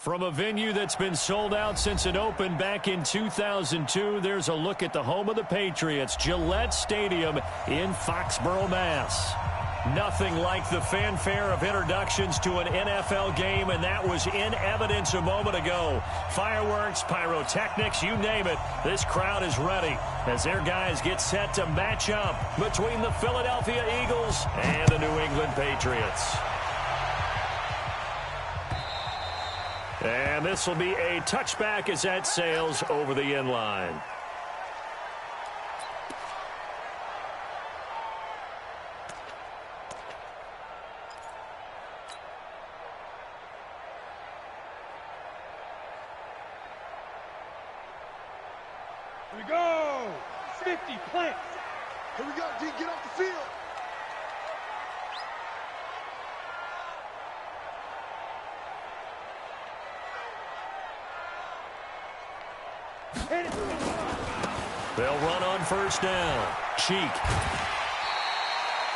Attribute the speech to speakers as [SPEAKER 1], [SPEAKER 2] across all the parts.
[SPEAKER 1] From a venue that's been sold out since it opened back in 2002, there's a look at the home of the Patriots, Gillette Stadium in Foxborough, Mass. Nothing like the fanfare of introductions to an NFL game, and that was in evidence a moment ago. Fireworks, pyrotechnics, you name it. This crowd is ready as their guys get set to match up between the Philadelphia Eagles and the New England Patriots. And this will be a touchback as that sails over the end line.
[SPEAKER 2] Here we go. 50 plants.
[SPEAKER 3] Here we go, D. Get off the field.
[SPEAKER 1] They'll run on first down. Cheek.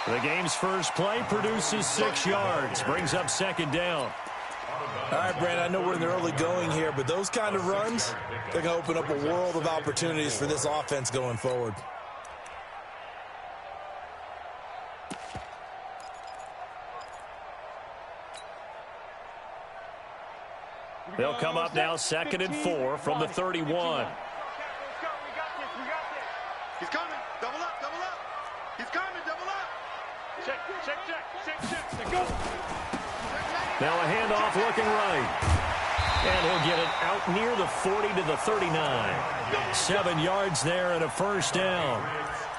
[SPEAKER 1] The game's first play produces 6 yards. Brings up second down.
[SPEAKER 4] All right, Brandon, I know we're in the early going here, but those kind of runs, they're going to open up a world of opportunities for this offense going forward.
[SPEAKER 1] They'll come up now 2nd and 4 from the 31.
[SPEAKER 3] He's coming. Double up, double up. He's coming, double up.
[SPEAKER 2] Check. Go.
[SPEAKER 1] Now a handoff looking right. And he'll get it out near the 40 to the 39. 7 yards there and a first down.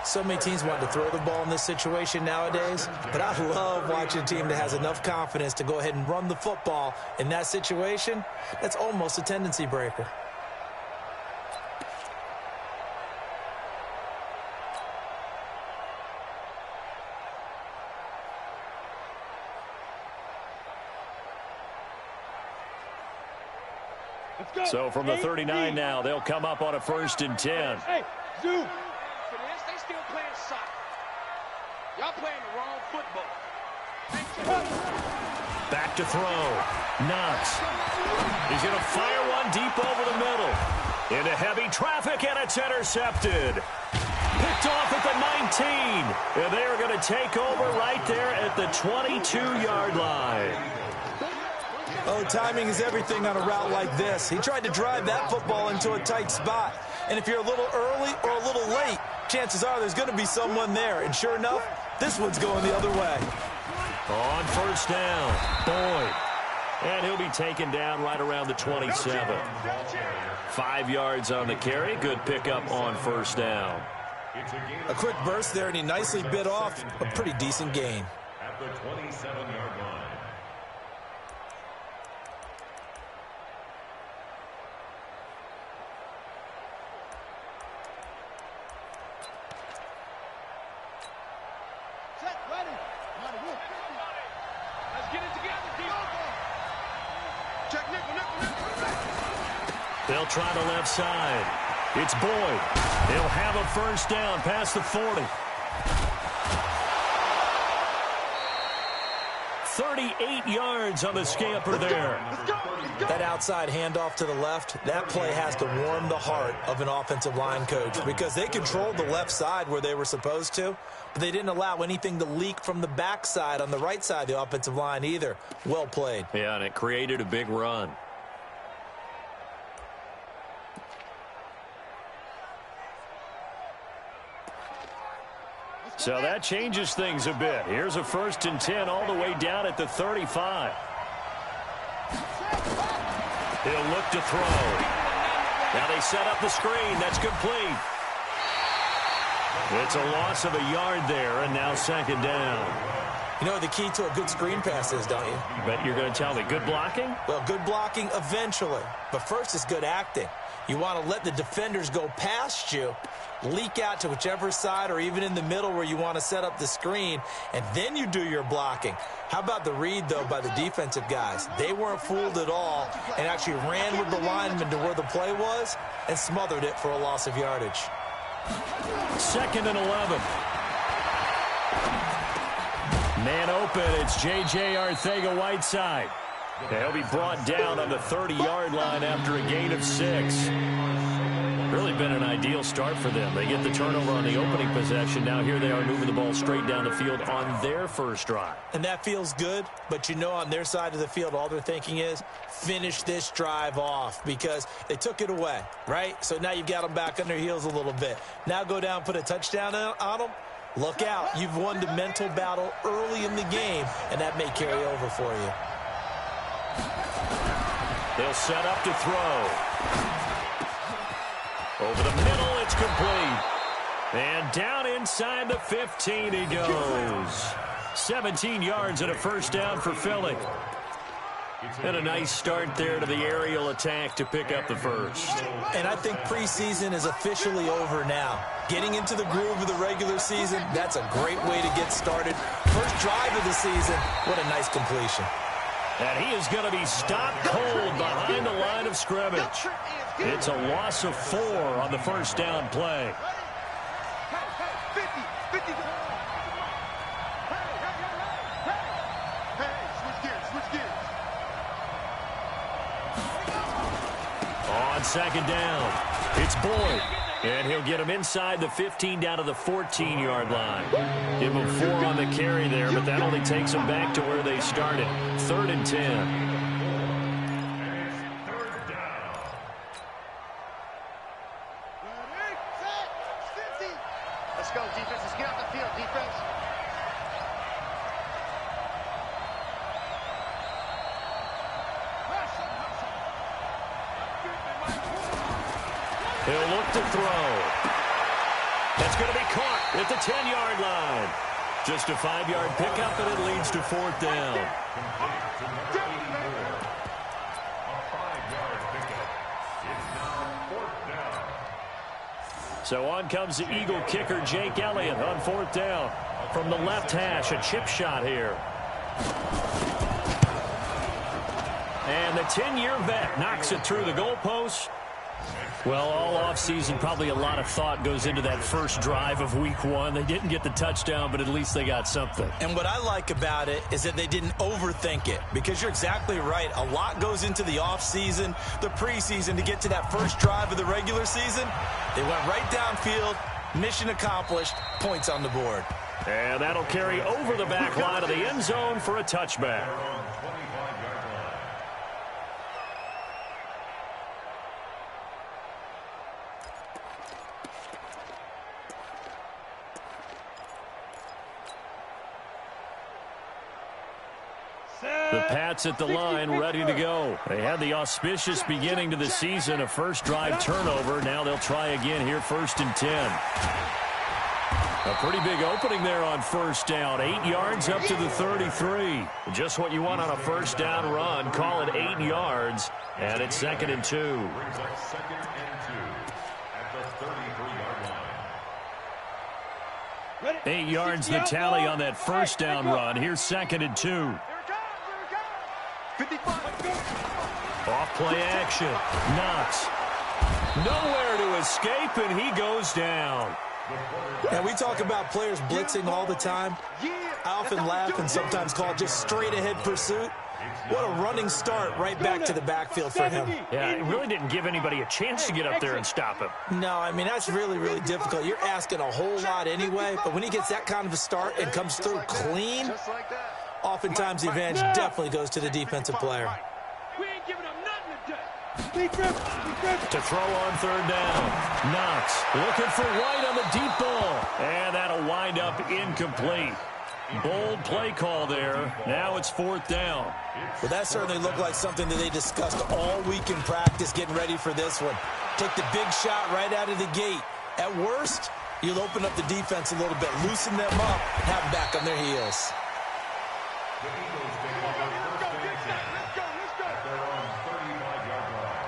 [SPEAKER 4] So many teams want to throw the ball in this situation nowadays, but I love watching a team that has enough confidence to go ahead and run the football in that situation. That's almost a tendency breaker.
[SPEAKER 1] So from the 39 now, they'll come up on a 1st and 10.
[SPEAKER 2] Hey, Zoo. For this, they still playing soccer. Y'all playing the wrong football.
[SPEAKER 1] Back to throw. Knox. He's going to fire one deep over the middle. Into heavy traffic, and it's intercepted. Picked off at the 19. And they are going to take over right there at the 22-yard line.
[SPEAKER 4] Oh, timing is everything on a route like this. He tried to drive that football into a tight spot. And if you're a little early or a little late, chances are there's going to be someone there. And sure enough, this one's going the other way.
[SPEAKER 1] On first down, Boyd. And he'll be taken down right around the 27. 5 yards on the carry. Good pickup on first down.
[SPEAKER 4] A quick burst there, and he nicely bit off a pretty decent gain.
[SPEAKER 5] At the 27-yard line.
[SPEAKER 1] They'll try the left side. It's Boyd. He'll have a first down past the 40. 38 yards on the scamper there.
[SPEAKER 4] That outside handoff to the left, that play has to warm the heart of an offensive line coach because they controlled the left side where they were supposed to, but they didn't allow anything to leak from the backside on the right side of the offensive line either. Well played.
[SPEAKER 1] Yeah, and it created a big run. So that changes things a bit. Here's a 1st and 10 all the way down at the 35. He'll look to throw. Now they set up the screen. That's complete. It's a loss of a yard there, and now 2nd down.
[SPEAKER 4] You know the key to a good screen pass is, don't you?
[SPEAKER 1] Bet you're going to tell me good blocking?
[SPEAKER 4] Well, good blocking eventually. But first is good acting. You want to let the defenders go past you, leak out to whichever side or even in the middle where you want to set up the screen, and then you do your blocking. How about the read, though, by the defensive guys? They weren't fooled at all and actually ran with the lineman to where the play was and smothered it for a loss of yardage.
[SPEAKER 1] 2nd and 11. Man open, it's J.J. Arcega-Whiteside. He'll be brought down on the 30-yard line after a gain of 6. Really been an ideal start for them. They get the turnover on the opening possession. Now here they are moving the ball straight down the field on their first drive.
[SPEAKER 4] And that feels good, but you know on their side of the field all they're thinking is finish this drive off because they took it away, right? So now you've got them back on their heels a little bit. Now go down, put a touchdown on them. Look out. You've won the mental battle early in the game, and that may carry over for you.
[SPEAKER 1] They'll set up to throw. Over the middle, it's complete. And down inside the 15 he goes. 17 yards and a first down for Philly. And a nice start there to the aerial attack to pick up the first.
[SPEAKER 4] And I think preseason is officially over now. Getting into the groove of the regular season, that's a great way to get started. First drive of the season, what a nice completion.
[SPEAKER 1] And he is going to be stopped cold behind the line of scrimmage. It's a loss of 4 on the first down play. On second down, it's Boyd. And he'll get him inside the 15 down to the 14-yard line. Give him 4 on the carry there, but that only takes them back to where they started. 3rd and 10.
[SPEAKER 3] Let's go, defense. Let's get off the field, defense.
[SPEAKER 1] He'll look to throw. That's going to be caught at the 10-yard line. Just a 5-yard pickup, and it leads to 4th down. So on comes the Eagle kicker, Jake Elliott, on 4th down. From the left hash, a chip shot here. And the 10-year vet knocks it through the goalpost. Well, all offseason, probably a lot of thought goes into that first drive of week 1. They didn't get the touchdown, but at least they got something.
[SPEAKER 4] And what I like about it is that they didn't overthink it, because you're exactly right. A lot goes into the offseason, the preseason, to get to that first drive of the regular season. They went right downfield, mission accomplished, points on the board.
[SPEAKER 1] And that'll carry over the back line of the end zone for a touchback. The Pats at the line, ready to go. They had the auspicious beginning to the season, a first drive turnover. Now they'll try again here, 1st and 10. A pretty big opening there on first down. 8 yards up to the 33. Just what you want on a first down run. Call it 8 yards, and it's 2nd and 2.
[SPEAKER 5] Brings up 2nd and 2 at the 33-yard line.
[SPEAKER 1] 8 yards the tally on that first down run. Here's 2nd and 2. Off play action. Knox. Nowhere to escape, and he goes down.
[SPEAKER 4] And we talk about players blitzing all the time. I often laugh and sometimes call it just straight-ahead pursuit. What a running start right back to the backfield for him.
[SPEAKER 1] Yeah, it really didn't give anybody a chance to get up there and stop him.
[SPEAKER 4] No, I mean, that's really, really difficult. You're asking a whole lot anyway, but when he gets that kind of a start and comes through clean, oftentimes the advantage definitely goes to the defensive player.
[SPEAKER 2] We ain't giving up nothing today.
[SPEAKER 1] To throw on 3rd down. Knox looking for White on the deep ball. And that'll wind up incomplete. Bold play call there. Now it's 4th down.
[SPEAKER 4] Well, that certainly looked like something that they discussed all week in practice, getting ready for this one. Take the big shot right out of the gate. At worst, you'll open up the defense a little bit, loosen them up, and have them back on their heels.
[SPEAKER 5] The Eagles take over 1st and 10 at their own 35-yard line.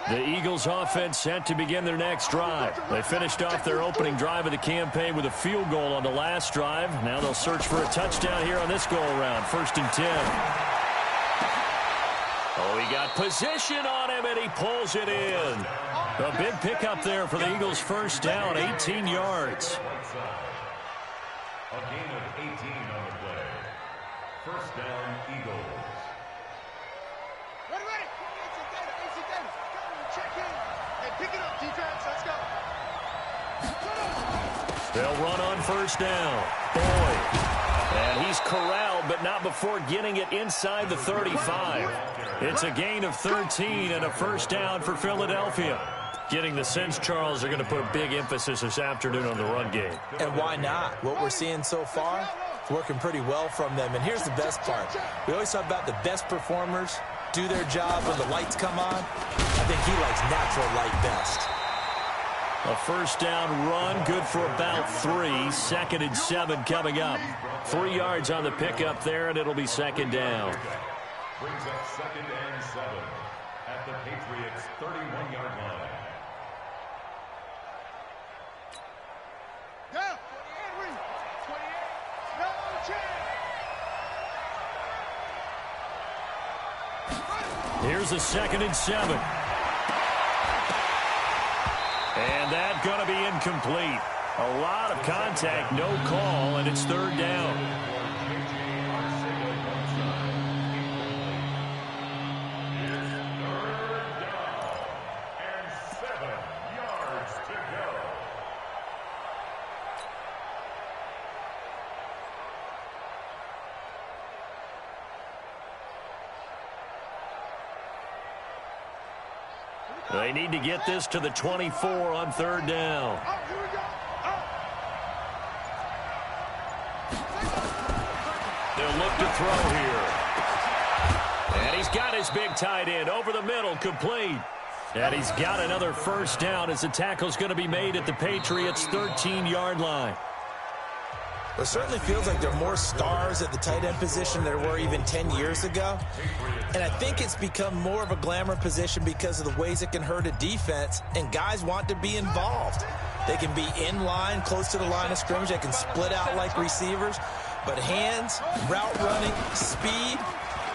[SPEAKER 1] The Eagles offense set to begin their next drive. They finished off their opening drive of the campaign with a field goal on the last drive. Now they'll search for a touchdown here on this go-around. 1st and 10. Oh, he got position on him, and he pulls it in. A big pickup there for the Eagles' first down, 18 yards.
[SPEAKER 5] A gain of 18 on the play. First down, Eagles.
[SPEAKER 3] Ready. AC Dennis. Check in. Hey, pick it up, defense. Let's go.
[SPEAKER 1] They'll run on first down. Boyd. And he's corralled, but not before getting it inside the 35. It's a gain of 13 and a first down for Philadelphia. Getting the sense, Charles, they're going to put a big emphasis this afternoon on the run game.
[SPEAKER 4] And why not? What we're seeing so far, it's working pretty well from them. And here's the best part. We always talk about the best performers do their job when the lights come on. I think he likes natural light best.
[SPEAKER 1] A first down run, good for about 3. 2nd and 7 coming up. 3 yards on the pickup there, and it'll be 2nd down.
[SPEAKER 5] Brings up 2nd and 7 at the Patriots' 31-yard line.
[SPEAKER 3] Go. 28. No chance.
[SPEAKER 1] Here's a 2nd and 7. And that's going to be incomplete. A lot of contact, no call, and it's 3rd down. They need to get this to the 24 on 3rd down. They'll look to throw here. And he's got his big tight end over the middle, complete. And he's got another first down as the tackle's going to be made at the Patriots' 13-yard line.
[SPEAKER 4] It certainly feels like there are more stars at the tight end position than there were even 10 years ago. And I think it's become more of a glamour position because of the ways it can hurt a defense, and guys want to be involved. They can be in line, close to the line of scrimmage. They can split out like receivers. But hands, route running, speed,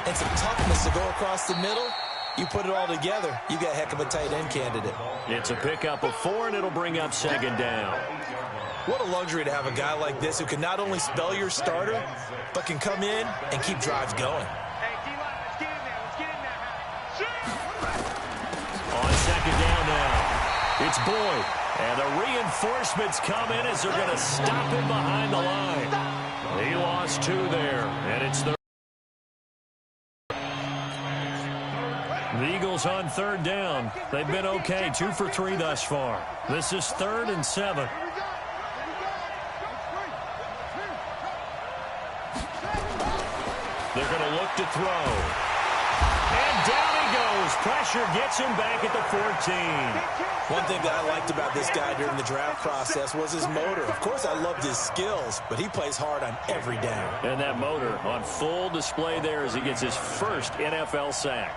[SPEAKER 4] and some toughness to go across the middle, you put it all together, you got a heck of a tight end candidate.
[SPEAKER 1] It's a pickup of 4, and it'll bring up 2nd down.
[SPEAKER 4] What a luxury to have a guy like this who can not only spell your starter, but can come in and keep drives going.
[SPEAKER 2] Hey, D-line, let's get in there. Let's get in there.
[SPEAKER 1] On 2nd down now, it's Boyd. And the reinforcements come in as they're going to stop him behind the line. He lost 2 there, and it's the Eagles on 3rd down. They've been okay, 2 for 3 thus far. This is 3rd and 7. They're going to look to throw. And down he goes. Pressure gets him back at the 14.
[SPEAKER 4] One thing that I liked about this guy during the draft process was his motor. Of course, I loved his skills, but he plays hard on every down.
[SPEAKER 1] And that motor on full display there as he gets his first NFL sack.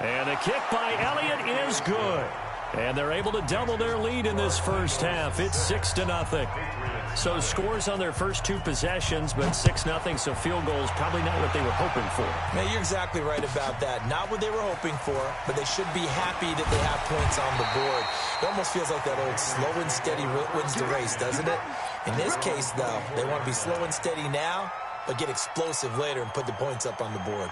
[SPEAKER 1] And the kick by Elliott is good. And they're able to double their lead in this first half. It's 6-0. So scores on their first 2 possessions, but 6-0, so field goals probably not what they were hoping for.
[SPEAKER 4] Man, you're exactly right about that. Not what they were hoping for, but they should be happy that they have points on the board. It almost feels like that old slow and steady wins the race, doesn't it? In this case, though, they want to be slow and steady now, but get explosive later and put the points up on the board.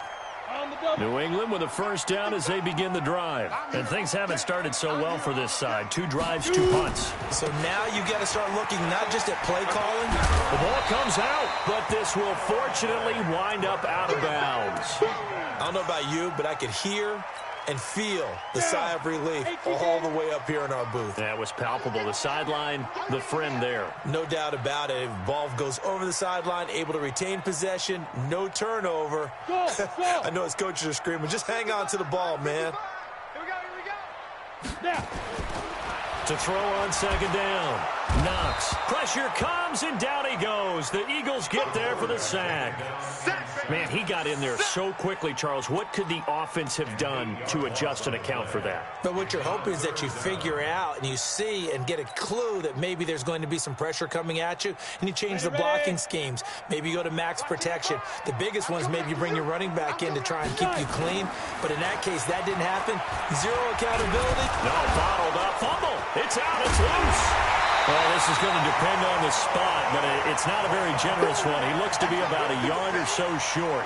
[SPEAKER 1] New England with a first down as they begin the drive. And things haven't started so well for this side. 2 drives, 2 punts.
[SPEAKER 4] So now you got to start looking not just at play calling.
[SPEAKER 1] The ball comes out, but this will fortunately wind up out of bounds.
[SPEAKER 4] I don't know about you, but I could hear and feel the sigh of relief all the way up here in our booth.
[SPEAKER 1] That was palpable. The sideline, the friend there.
[SPEAKER 4] No doubt about it. If the ball goes over the sideline, able to retain possession, no turnover. I know his coaches are screaming, just hang on to the ball, man.
[SPEAKER 2] Here we go.
[SPEAKER 1] Now. To throw on 2nd down. Knox. Pressure comes, and down he goes. The Eagles get there for the sack.
[SPEAKER 3] Sack, baby.
[SPEAKER 1] Man, he got in there so quickly, Charles. What could the offense have done to adjust and account for that?
[SPEAKER 4] But what you're hoping is that you figure out and you see and get a clue that maybe there's going to be some pressure coming at you, and you change the blocking schemes. Maybe you go to max protection. The biggest one is maybe you bring your running back in to try and keep you clean. But in that case, that didn't happen. Zero accountability.
[SPEAKER 1] No, bottled up. Fumble. It's out. It's loose. Well, this is going to depend on the spot, but it's not a very generous one. He looks to be about a yard or so short.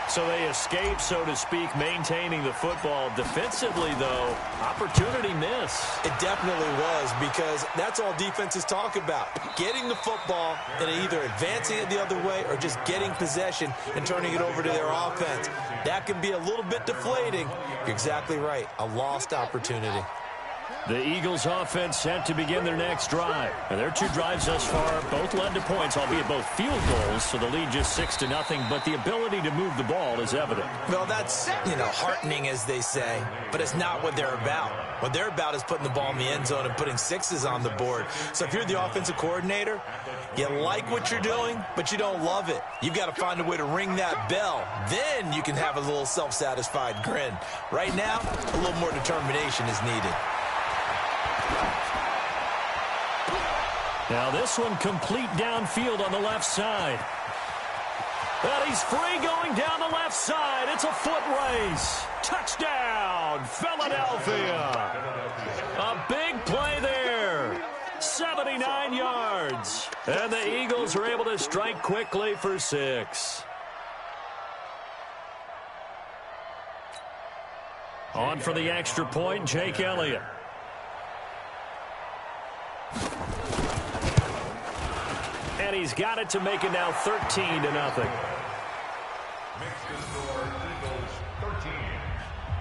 [SPEAKER 1] So they escape, so to speak, maintaining the football. Defensively, though, opportunity miss.
[SPEAKER 4] It definitely was, because that's all defenses talk about. Getting the football and either advancing it the other way or just getting possession and turning it over to their offense. That can be a little bit deflating. You're exactly right. A lost opportunity.
[SPEAKER 1] The Eagles offense set to begin their next drive. And their two drives thus far both led to points, albeit both field goals, so the lead just 6-0, but the ability to move the ball is evident.
[SPEAKER 4] Well, that's, heartening, as they say, but it's not what they're about. What they're about is putting the ball in the end zone and putting sixes on the board. So if you're the offensive coordinator, you like what you're doing, but you don't love it. You've got to find a way to ring that bell. Then you can have a little self-satisfied grin. Right now, a little more determination is needed.
[SPEAKER 1] Now this one complete downfield on the left side. And he's free going down the left side. It's a foot race. Touchdown, Philadelphia. A big play there. 79 yards. And the Eagles are able to strike quickly for 6. On for the extra point, Jake Elliott. And he's got it to make it now 13-0.
[SPEAKER 5] Makes the score Eagles 13,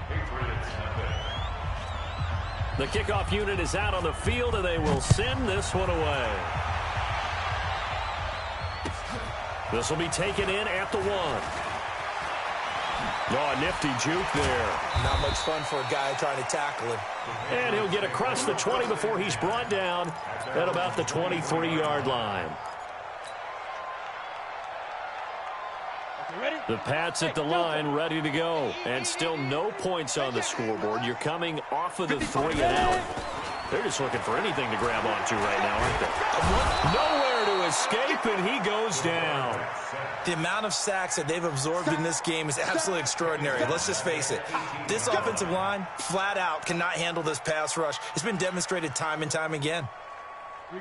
[SPEAKER 5] Patriots nothing.
[SPEAKER 1] The kickoff unit is out on the field, and they will send this one away. This will be taken in at the 1. Oh, a nifty juke there.
[SPEAKER 4] Not much fun for a guy trying to tackle him.
[SPEAKER 1] And he'll get across the 20 before he's brought down at about the 23-yard line. The Pats at the line, ready to go. And still no points on the scoreboard. You're coming off of the 3 and out. They're just looking for anything to grab onto right now, aren't they? Nowhere to escape, and he goes down.
[SPEAKER 4] The amount of sacks that they've absorbed in this game is absolutely extraordinary. Let's just face it. This offensive line, flat out, cannot handle this pass rush. It's been demonstrated time and time again.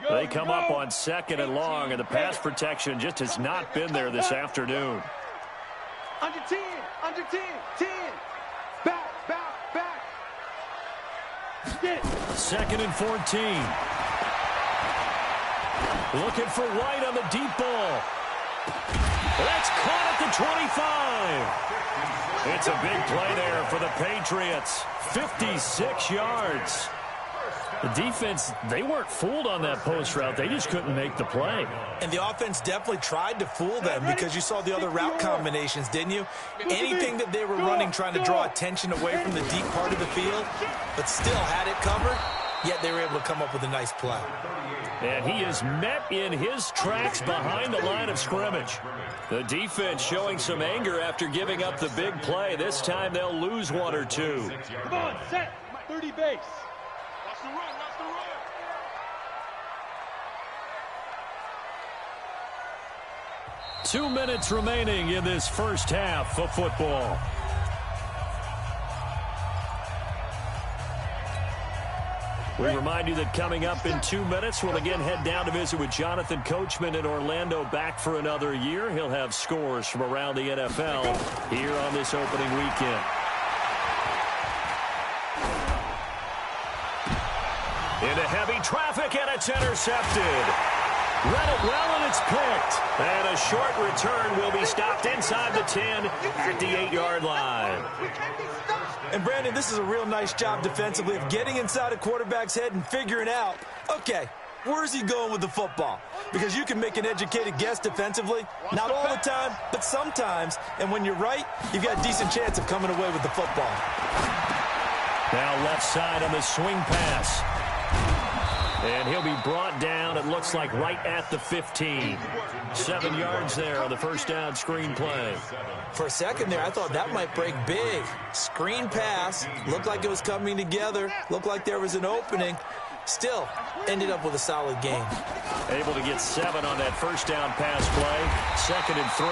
[SPEAKER 1] They come up on 2nd and long, and the pass protection just has not been there this afternoon.
[SPEAKER 2] Under 10, 10. Back.
[SPEAKER 1] 2nd and 14. Looking for White on the deep ball. That's caught at the 25. It's a big play there for the Patriots. 56 yards. The defense, they weren't fooled on that post route. They just couldn't make the play.
[SPEAKER 4] And the offense definitely tried to fool them, because you saw the other route combinations, didn't you? Anything that they were running, trying to draw attention away from the deep part of the field, but still had it covered, yet they were able to come up with a nice play.
[SPEAKER 1] And he is met in his tracks behind the line of scrimmage. The defense showing some anger after giving up the big play. This time they'll lose 1 or 2.
[SPEAKER 2] Come on, set. 30 base. Watch the run.
[SPEAKER 1] 2 minutes remaining in this first half of football. We remind you that coming up in 2 minutes, we'll again head down to visit with Jonathan Coachman in Orlando, back for another year. He'll have scores from around the NFL here on this opening weekend. Into heavy traffic, and it's intercepted. Read it well, and it's picked. And a short return will be stopped inside the 10 at the 8-yard line.
[SPEAKER 4] And, Brandon, this is a real nice job defensively of getting inside a quarterback's head and figuring out, okay, where's he going with the football? Because you can make an educated guess defensively. Not all the time, but sometimes. And when you're right, you've got a decent chance of coming away with the football.
[SPEAKER 1] Now left side on the swing pass. And he'll be brought down, it looks like, right at the 15. 7 yards there on the first down screen play.
[SPEAKER 4] For a second there, I thought that might break big. Screen pass, looked like it was coming together, looked like there was an opening. Still, ended up with a solid game.
[SPEAKER 1] Able to get 7 on that first down pass play. 2nd and 3.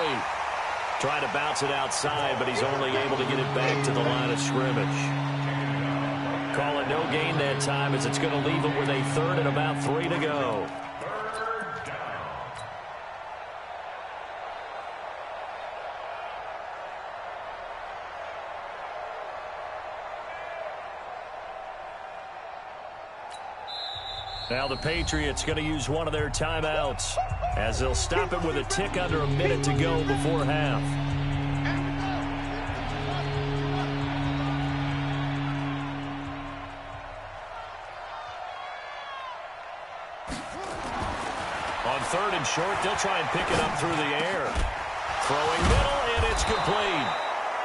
[SPEAKER 1] Trying to bounce it outside, but he's only able to get it back to the line of scrimmage. Call it no gain that time as it's going to leave him with a 3rd and about 3 to go. Now the Patriots going to use one of their timeouts as they'll stop it with a tick under a minute to go before half. On 3rd and short, they'll try and pick it up through the air. Throwing middle, and it's complete.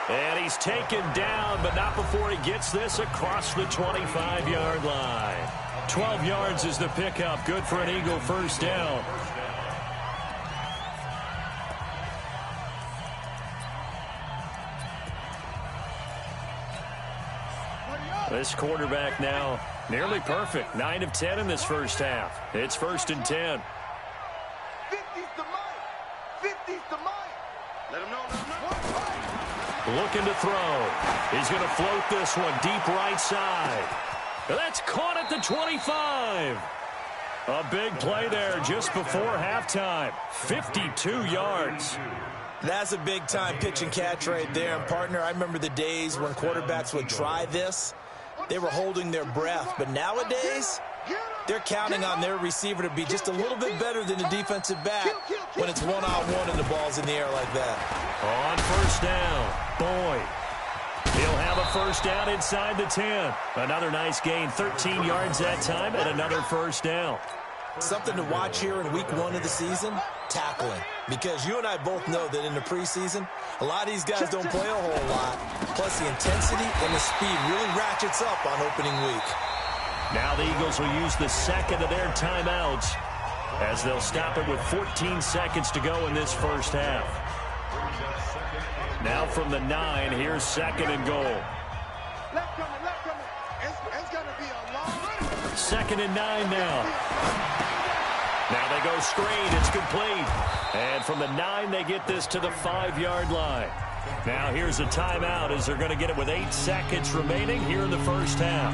[SPEAKER 1] And he's taken down, but not before he gets this across the 25-yard line. 12 yards is the pickup. Good for an Eagle first down. This quarterback now nearly perfect. 9 of 10 in this first half. It's 1st and 10.
[SPEAKER 3] 50's the mic. 50's the mic. Let him know.
[SPEAKER 1] Looking to throw. He's going to float this one deep right side. That's caught at the 25. A big play there just before halftime. 52 yards.
[SPEAKER 4] That's a big-time pitch and catch right there. And, partner, I remember the days when quarterbacks would try this. They were holding their breath. But nowadays, they're counting on their receiver to be just a little bit better than the defensive back when it's one-on-one and the ball's in the air like that.
[SPEAKER 1] On first down, Boyd. He'll have a first down inside the 10. Another nice gain, 13 yards that time, and another first down.
[SPEAKER 4] Something to watch here in week 1 of the season, tackling. Because you and I both know that in the preseason, a lot of these guys don't play a whole lot. Plus, the intensity and the speed really ratchets up on opening week.
[SPEAKER 1] Now the Eagles will use the 2nd of their timeouts as they'll stop it with 14 seconds to go in this first half. Now from the 9, here's 2nd and goal.
[SPEAKER 3] Left coming. It's going to be a long run.
[SPEAKER 1] 2nd and 9 now. Now they go screen. It's complete. And from the 9, they get this to the 5-yard line. Now here's a timeout as they're going to get it with 8 seconds remaining here in the first half.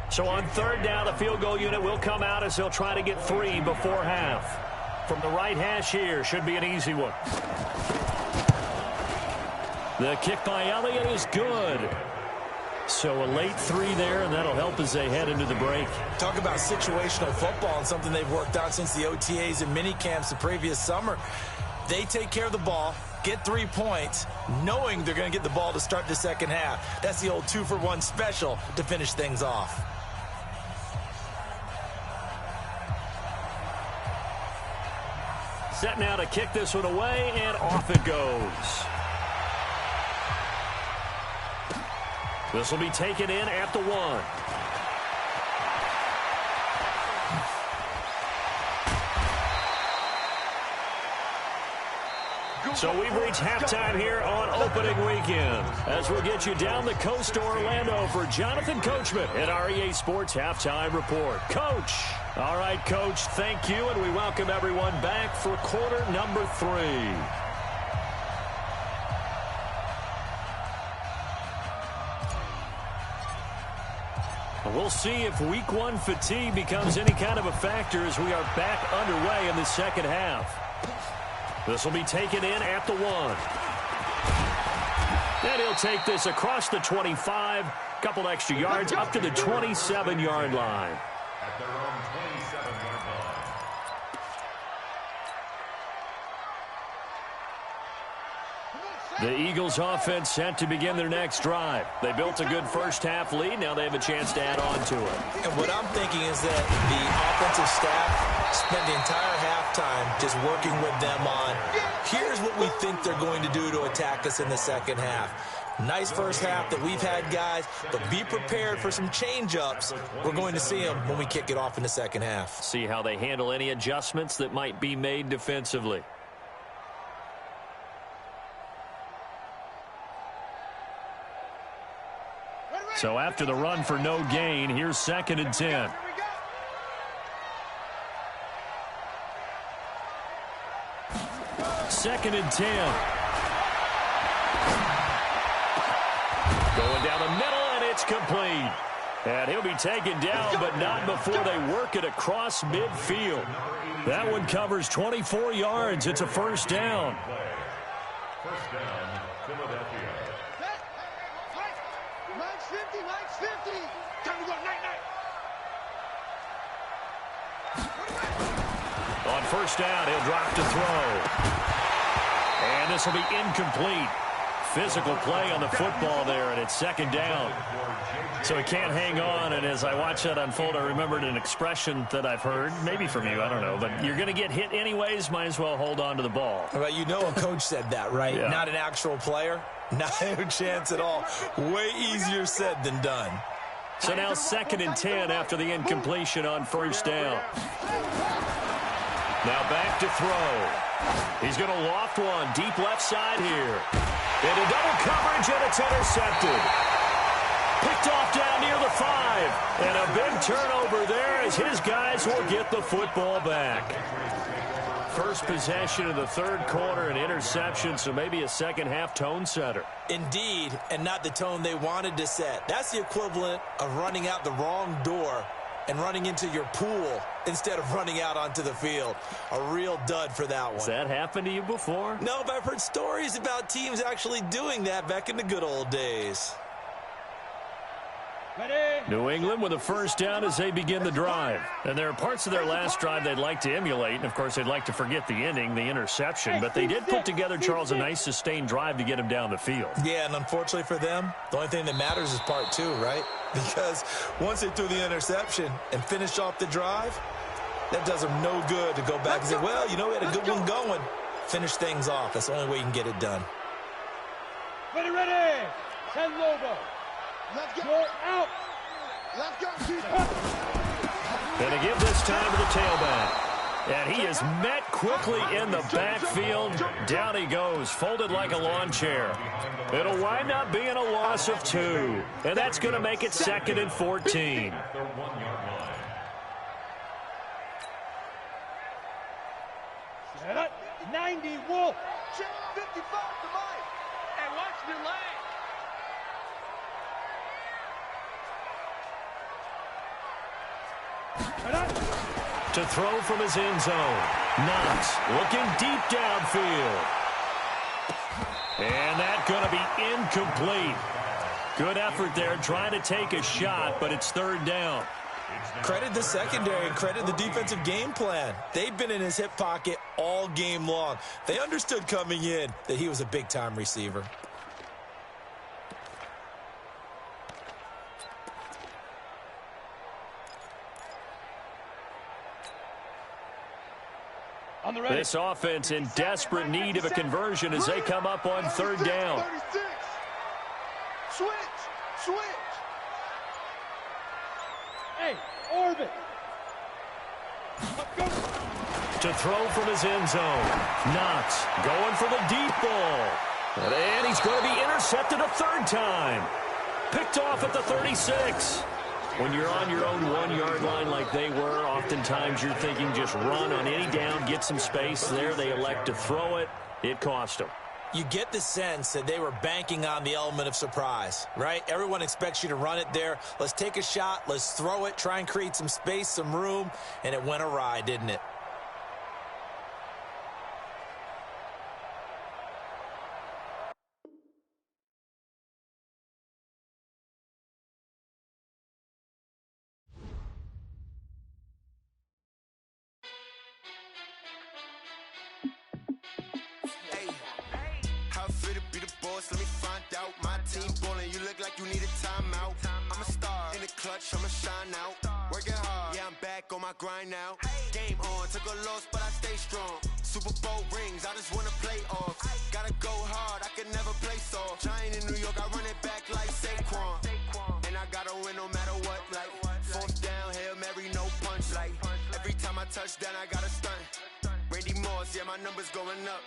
[SPEAKER 1] So on 3rd down, the field goal unit will come out as they'll try to get 3 before half. From the right hash here, should be an easy one. The kick by Elliott is good. So a late 3 there, and that'll help as they head into the break.
[SPEAKER 4] Talk about situational football and something they've worked on since the OTAs and mini camps the previous summer. They take care of the ball, get 3 points, knowing they're going to get the ball to start the second half. That's the old 2-for-1 special to finish things off.
[SPEAKER 1] Set now to kick this one away, and off it goes. This will be taken in at the 1. So we've reached halftime here on opening weekend as we'll get you down the coast to Orlando for Jonathan Coachman at our EA Sports Halftime Report. Coach. All right, Coach, thank you, and we welcome everyone back for quarter number 3. We'll see if week 1 fatigue becomes any kind of a factor as we are back underway in the second half. This will be taken in at the 1. And he'll take this across the 25, couple extra yards up to the 27-yard line.
[SPEAKER 5] At their own 27-yard line.
[SPEAKER 1] The Eagles offense set to begin their next drive. They built a good first half lead. Now they have a chance to add on to it.
[SPEAKER 4] And what I'm thinking is that the offensive staff Spent the entire halftime just working with them on, here's what we think they're going to do to attack us in the second half. Nice first half that we've had, guys, but be prepared for some change-ups. We're going to see them when we kick it off in the second half.
[SPEAKER 1] See how they handle any adjustments that might be made defensively. So after the run for no gain, here's 2nd and 10. Second and 10. Going down the middle, and it's complete. And he'll be taken down, but not before they work it across midfield. That one covers 24 yards. It's a first down.
[SPEAKER 5] First down, Philadelphia.
[SPEAKER 3] Max 50, Max 50. Time to go, night.
[SPEAKER 1] On first down, he'll drop to throw. And this will be incomplete. Physical play on the football there, and it's 2nd down. So he can't hang on, and as I watch that unfold, I remembered an expression that I've heard, maybe from you, I don't know, but you're going to get hit anyways, might as well hold on to the ball.
[SPEAKER 4] Well, you know a coach said that, right?
[SPEAKER 1] Yeah.
[SPEAKER 4] Not an actual player. Not a chance at all. Way easier said than done.
[SPEAKER 1] So now 2nd and 10 after the incompletion on first down. Now back to throw. He's going to loft one deep left side here. Into double coverage, and it's intercepted. Picked off down near the 5. And a big turnover there as his guys will get the football back. First possession of the third quarter, an interception, so maybe a second half tone setter.
[SPEAKER 4] Indeed, and not the tone they wanted to set. That's the equivalent of running out the wrong door and running into your pool instead of running out onto the field. A real dud for that one.
[SPEAKER 1] Has that happened to you before?
[SPEAKER 4] No, but I've heard stories about teams actually doing that back in the good old days.
[SPEAKER 1] New England with a first down as they begin the drive. And there are parts of their last drive they'd like to emulate. And, of course, they'd like to forget the ending, the interception. But they did put together, Charles, a nice sustained drive to get him down the field.
[SPEAKER 4] Yeah, and unfortunately for them, the only thing that matters is part 2, right? Because once they threw the interception and finished off the drive, that does them no good to go back and say, well, you know, we had a good one going. Finish things off. That's the only way you can get it done.
[SPEAKER 2] Ready. 10 Lobo.
[SPEAKER 3] Let's go.
[SPEAKER 2] You're out.
[SPEAKER 3] Let's go.
[SPEAKER 1] Going to give this time to the tailback. And he is met quickly in the backfield. Down he goes, folded like a lawn chair. It'll wind up being a loss of 2. And that's going to make it 2nd and 14.
[SPEAKER 2] 90 Wolf.
[SPEAKER 3] 55 to Mike.
[SPEAKER 2] And watch the leg.
[SPEAKER 1] To throw from his end zone. Knox looking deep downfield. And that's going to be incomplete. Good effort there trying to take a shot, but it's 3rd down.
[SPEAKER 4] Credit the secondary and credit the defensive game plan. They've been in his hip pocket all game long. They understood coming in that he was a big-time receiver.
[SPEAKER 1] This offense in desperate need of a conversion as they come up on 3rd down.
[SPEAKER 3] 36. Switch.
[SPEAKER 2] Hey, orbit.
[SPEAKER 1] To throw from his end zone. Knox going for the deep ball. And he's going to be intercepted a 3rd time. Picked off at the 36. When you're on your own 1-yard line like they were, oftentimes you're thinking just run on any down, get some space there. They elect to throw it. It cost them.
[SPEAKER 4] You get the sense that they were banking on the element of surprise, right? Everyone expects you to run it there. Let's take a shot. Let's throw it. Try and create some space, some room. And it went awry, didn't it?
[SPEAKER 6] Let me find out. My team ballin', you look like you need a timeout. I'm a star in the clutch, I'ma shine out. Working hard, yeah, I'm back on my grind now. Game on, took a loss, but I stay strong. Super Bowl rings, I just wanna play off. Gotta go hard, I can never play soft. Giant in New York, I run it back like Saquon. And I gotta win no matter what, like fourth down, Hail Mary, no punch. Like every time I touch down, I gotta stunt. Randy Moss, yeah, my numbers going up.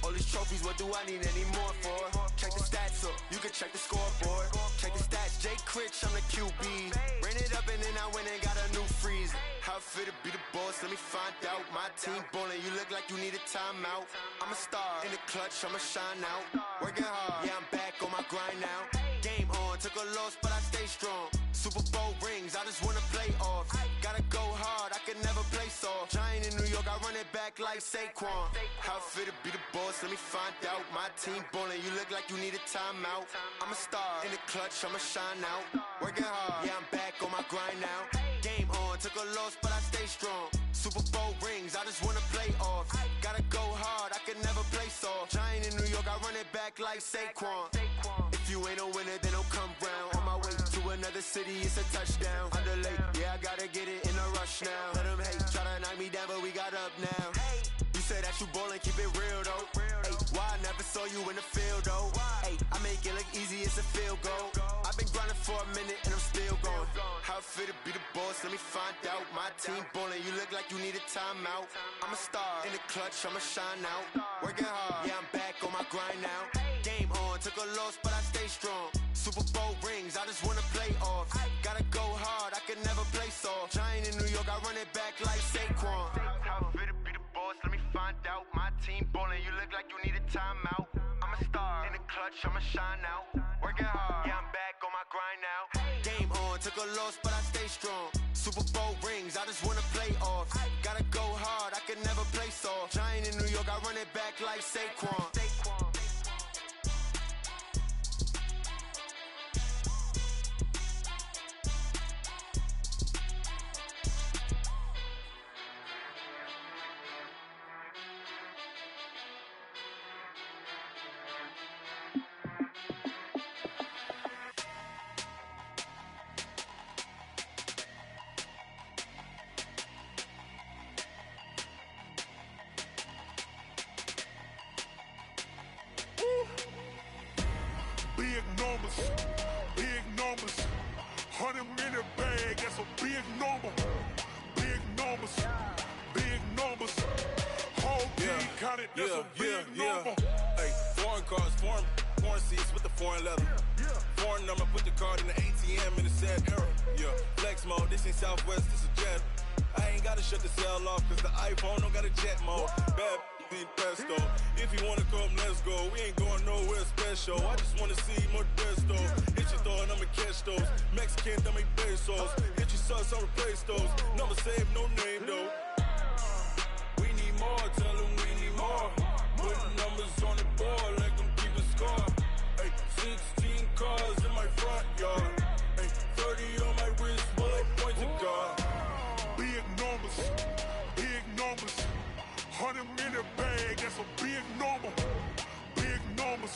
[SPEAKER 6] All these trophies, what do I need any more for? Check the stats up, you can check the scoreboard. Check the stats, Jay Critch, I'm the QB. Ran it up and then I went and got a new freeze. How it feel to be the boss, let me find out. My team ballin', you look like you need a timeout. I'm a star, in the clutch, I'ma shine out. Working hard, yeah, I'm back on my grind now. Game on, took a loss, but I stay strong. Super Bowl rings, I just wanna play off. Gotta go hard, I can never play soft. Giant in New York, I run it back like Saquon. How it feel to be the boss, let me find out. My team ballin', you look like you need a timeout. I'm a star, in the clutch, I'ma shine out. Working hard, yeah, I'm back on my grind now. Game on, took a loss, but I stay strong. Super Bowl rings, I just wanna play off. Gotta go hard, I can never play soft. Giant in New York, I run it back like Saquon. If you ain't a winner, then don't come round. On my way to another city, it's a touchdown. Underlay, yeah, I gotta get it in a rush now. Let them hate, try to knock me down, but we got up now. You said that you ballin', keep it real though. Ay, why I never saw you in the field though? Ay, I make it look easy, it's a field goal. I've been grinding for a minute and I'm still going. How it feel to be the boss, let me find out. My team ballin', you look like you need a timeout. I'm a star, in the clutch, I'ma shine out. Working hard, yeah, I'm back on my grind now. Game on, took a loss, but I stay strong. Super Bowl rings, I just wanna play off. Gotta go hard, I can never play soft. Giant in New York, I run it back like Saquon. How it feel to be the boss, let me find out. My team ballin', you look like you need a timeout. I'm a star, in the clutch, I'ma shine out. Working hard, yeah, I'm back on my grind now. Game on, took a loss, but I stay strong. Super Bowl rings, I just wanna play off. Gotta go hard, I can never play soft. Giant in New York, I run it back like Saquon.
[SPEAKER 7] Big numbers, 100-minute bag, that's a big number. Big numbers, whole team counted, that's a big number.
[SPEAKER 8] Hey, foreign cars, foreign seats with the foreign leather. Foreign number, put the card in the ATM in the sad era. Yeah, flex mode, this ain't Southwest, this a jet. I ain't gotta shut the cell off, cause the iPhone don't got a jet mode. Bad need pesto. If you wanna come, let's go. We ain't going nowhere special. I just wanna see more desto. Hit your throw and I'ma catch those. Mexican, I make pesos. Hit your sauce, I'll replace those. Number save, no name though. We need more, tell them we need more. Putting numbers on the board, let them keep a score. Hey, 16 cars in my front yard. Hey, 30 on my wrist, bullet point to God.
[SPEAKER 7] Big numbers, 100-minute bag, that's a big number. Big numbers,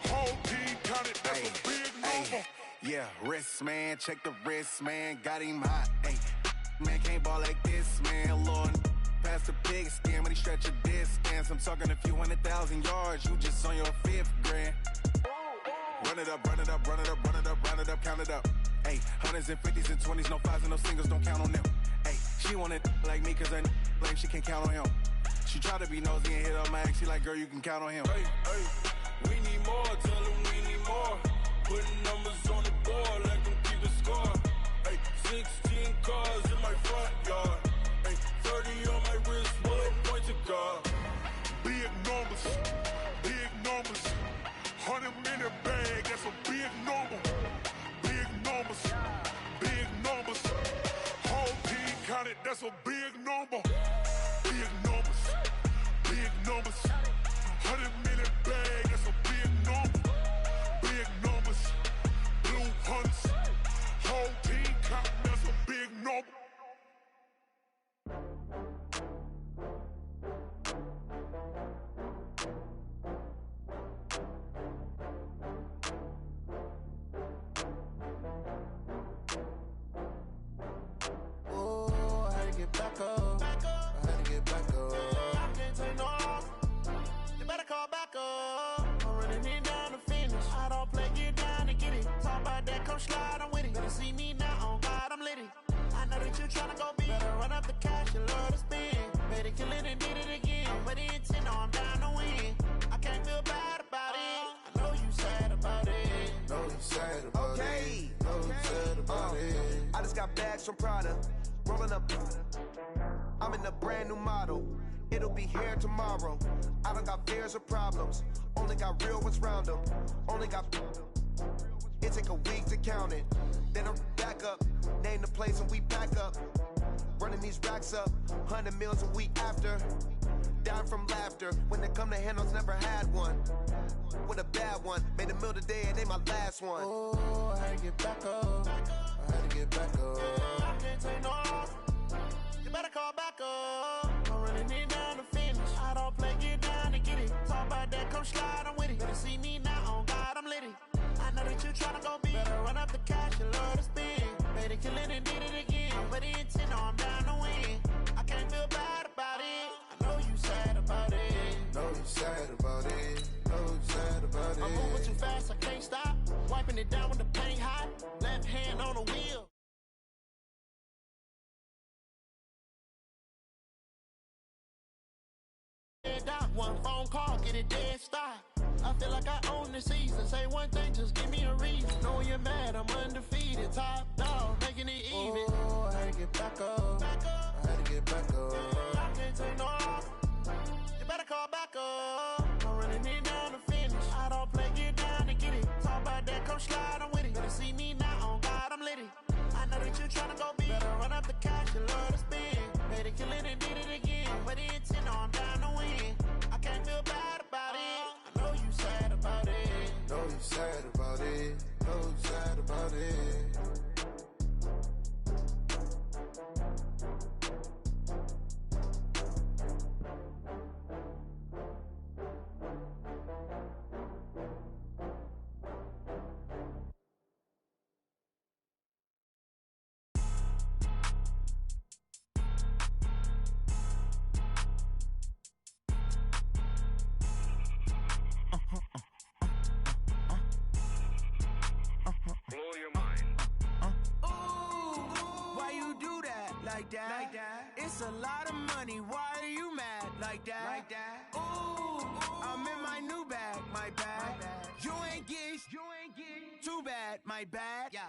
[SPEAKER 7] whole team counted, that's a big number.
[SPEAKER 9] Yeah, wrist man, check the wrist man, got him hot. Ay, man can't ball like this, man. Lord, past the pig skin when he stretch a distance. I'm talking a few 100,000 yards, you just on your 5th grand. Run it up, run it up, run it up, run it up, run it up, count it up. Ay, 100s and 50s and 20s, no 5s and no singles, don't count on them. Ay, she want it like me cause her lame, she can't count on him. She try to be nosy and hit up my ex, she like, girl, you can count on him.
[SPEAKER 8] Hey, we need more, tell them we need more. Putting numbers on the board, let them keep the score. Hey, 16 cars in my front yard. Hey, 30 on my wrist, bullet point to God.
[SPEAKER 7] Big numbers, 100-minute bag, that's a big number. Big numbers, whole team counted, that's a big number. Big numbers, 100-minute bag, that's a big number. Big numbers, blue hunts, whole team counting, that's a big number.
[SPEAKER 9] back up. I had to get back up. I can't take no loss. You better call back up. I'm running it down to finish. I don't play, get down to get it. Talk about that, come slide, I'm with it. Better see me now, on God, I'm litty. I know that you tryna go big. Better run up the cash, you love to spend. Better kill it and did it again. With the intent, no, I'm down to win. I can't feel bad about it. I know you sad about it. Know you sad about it. Know you sad about it. I just got bags from Prada. Rolling up. I'm in a brand new model. It'll be here tomorrow. I don't got fears or problems. Only got real ones round them. Only got. It take a week to count it. Then I'm back up. Name the place and we back up. Running these racks up. 100 meals a week after. Down from laughter. When they come to handles, never had one. With a bad one. Made a meal today and they my last one. Oh, I had to get back up. I had to get back up. I can't take no loss. You better call back up. I'm running it down to finish. I don't play, get down to get it. Talk about that, come slide, I'm with it. Better see me now, on God, I'm litty. I know that you tryna go big. Better run up the cash, you love to spend. Better kill it and did it again. With the intent, no, I'm down to win. I can't feel bad about it. I know you sad about it. Know you sad about it. Know you sad about it. I'm moving too fast, I can't stop. Wiping it down with the paint hot. Left hand on the wheel. One phone call, get it dead stop. I feel like I own the season. Say one thing, just give me a reason. Know you're mad, I'm undefeated. Top dog, making it even. Oh, I had to get back up. I had to get back up. I can't take no loss. You better call back up. I'm running it down to finish. I don't play, get down to get it. Talk about that, come slide, I'm with it. Better see me now, on God, I'm litty. I know that you tryna go big. Better run up the cash, you love to spend. Better kill it and did it again. With the intent, no, I'm down to win. I can't feel bad about it. I know you sad about it. Know you sad about it. Know you sad about it. Like that. It's a lot of money. Why are you mad like that? Like that. Ooh, I'm in my new bag. My bad. You ain't getting too bad. My bad. Yeah.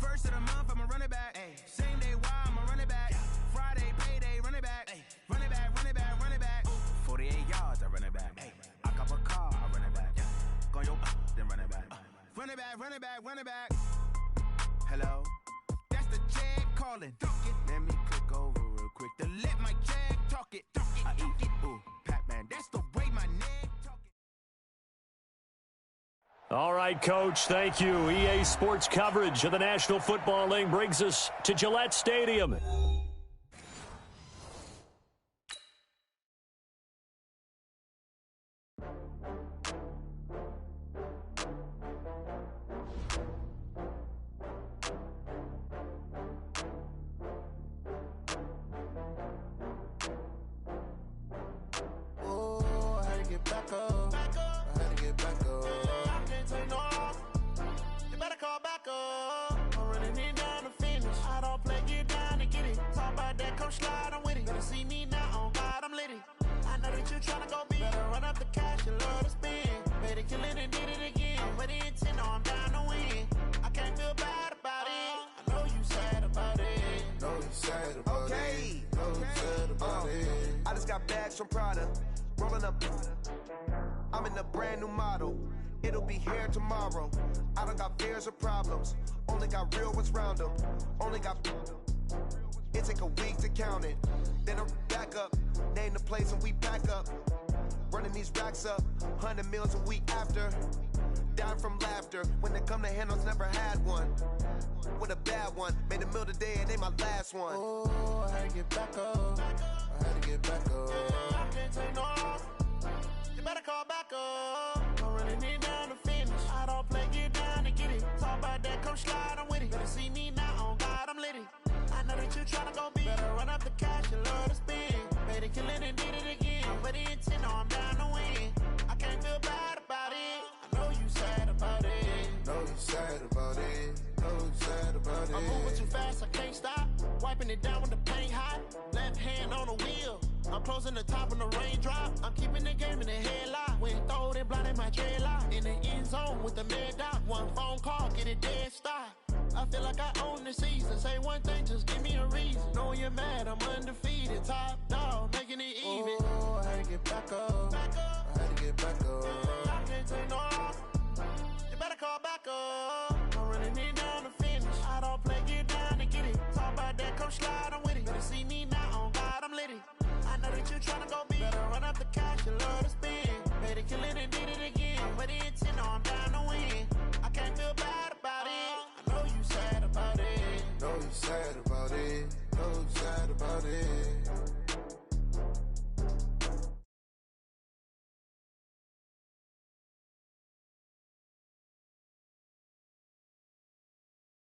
[SPEAKER 9] First of the month, I'ma run it back. Ay. Same day, why I'ma run it back. Yeah. Friday, payday, run it back. Ay. Run it back, run it back, run it back. 48 yards, I run it back. Ay. I cop a car, I run it back. Yeah. Go your then run it back. Run it back, run it back, run it back. Hello. That's the check calling. Let me click over real quick to let my check talk it. I eat it. Ooh, Pac-Man, that's the way my neck talk it.
[SPEAKER 1] All right, Coach, thank you. EA Sports coverage of the National Football League brings us to Gillette Stadium.
[SPEAKER 9] From Prada, rolling up. I'm in a brand new model. It'll be here tomorrow. I don't got fears or problems. Only got real ones round them. Only got. It take a week to count it. Then I'm back up. Name the place and we back up. Running these racks up. 100 meals a week after. Down from laughter. When they come to handles, never had one. With a bad one. Made a meal today and they my last one. Oh, I had to get back up. I had to get back up. I can't take no loss. You better call back up. I'm running it down to finish. I don't play, get down to get it. Talk about that, come slide, I'm with it. Better see me now, on God, I'm litty. I know that you tryna go big. Better run up the cash.
[SPEAKER 10] killing and did it again. But the intent, no, I'm down to win. I can't feel bad about it. I know you sad about it.
[SPEAKER 11] Know you sad about it. Know you sad about it.
[SPEAKER 10] I'm moving too fast, I can't stop. Wiping it down with the paint hot. Left hand on the wheel. I'm closing the top on the raindrop. I'm keeping the game in the headlock. When throwed and blinded my dreadlock. In the end zone with the mad dot. One phone call, get it dead stop. I feel like I own the season. Say one thing, just give me a reason. Knowing you're mad, I'm undefeated. Top dog, making it even.
[SPEAKER 11] Oh, I had to get back up.
[SPEAKER 10] Back up.
[SPEAKER 11] I had to get back up.
[SPEAKER 10] I can't take no loss. You better call back up. I'm running it down to finish. I don't play, get down and get it. Talk about that, come slide, I'm with it. Better see me now, on God, I'm lit it. I know that you tryna go big. Better run up the cash, you love to spin. Made it, kill it, and did it again. But the intent, no, I'm down to win. I can't feel bad about it. I know you sad about it.
[SPEAKER 11] Know you sad about it. Know you sad about it.